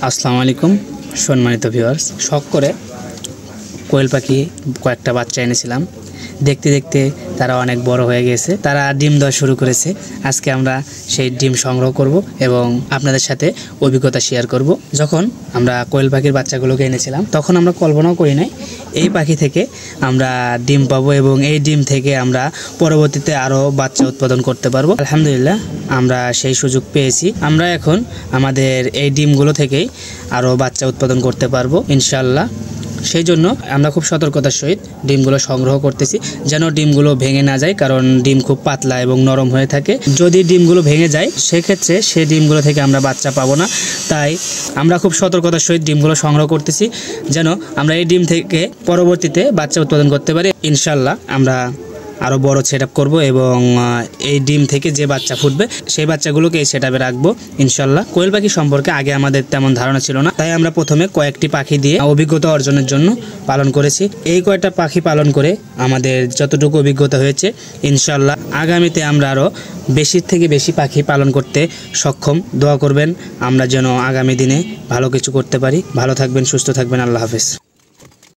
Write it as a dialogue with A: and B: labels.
A: আসসালামু আলাইকুম সম্মানিত ভিউয়ার্স, শখ করে কোয়েল পাখি কয়েকটা বাচ্চা এনেছিলাম। দেখতে দেখতে তারা অনেক বড় হয়ে গেছে, তারা ডিম দেওয়া শুরু করেছে। আজকে আমরা সেই ডিম সংগ্রহ করব এবং আপনাদের সাথে অভিজ্ঞতা শেয়ার করব। যখন আমরা কোয়েল পাখির বাচ্চাগুলোকে এনেছিলাম তখন আমরা কল্পনাও করি নাই এই পাখি থেকে আমরা ডিম পাবো এবং এই ডিম থেকে আমরা পরবর্তীতে আরও বাচ্চা উৎপাদন করতে পারবো। আলহামদুলিল্লাহ আমরা সেই সুযোগ পেয়েছি। আমরা এখন আমাদের এই ডিমগুলো থেকেই আরও বাচ্চা উৎপাদন করতে পারবো ইনশাআল্লাহ। সেই জন্য আমরা খুব সতর্কতার সহিত ডিমগুলো সংগ্রহ করতেছি যেন ডিমগুলো ভেঙে না যায়, কারণ ডিম খুব পাতলা এবং নরম হয়ে থাকে। যদি ডিমগুলো ভেঙে যায় সেক্ষেত্রে সেই ডিমগুলো থেকে আমরা বাচ্চা পাবো না। তাই আমরা খুব সতর্কতার সহিত ডিমগুলো সংগ্রহ করতেছি যেন আমরা এই ডিম থেকে পরবর্তীতে বাচ্চা উৎপাদন করতে পারি ইনশাআল্লাহ। আমরা আরও বড় সেট আপ করবো এবং এই ডিম থেকে যে বাচ্চা ফুটবে সেই বাচ্চাগুলোকে এই সেট আপে রাখবো ইনশাল্লাহ। কোয়েল পাখি সম্পর্কে আগে আমাদের তেমন ধারণা ছিল না, তাই আমরা প্রথমে কয়েকটি পাখি দিয়ে অভিজ্ঞতা অর্জনের জন্য পালন করেছি। এই কয়েকটা পাখি পালন করে আমাদের যতটুকু অভিজ্ঞতা হয়েছে ইনশাল্লাহ আগামীতে আমরা আরও বেশির থেকে বেশি পাখি পালন করতে সক্ষম। দোয়া করবেন আমরা যেন আগামী দিনে ভালো কিছু করতে পারি। ভালো থাকবেন, সুস্থ থাকবেন, আল্লাহ হাফেজ।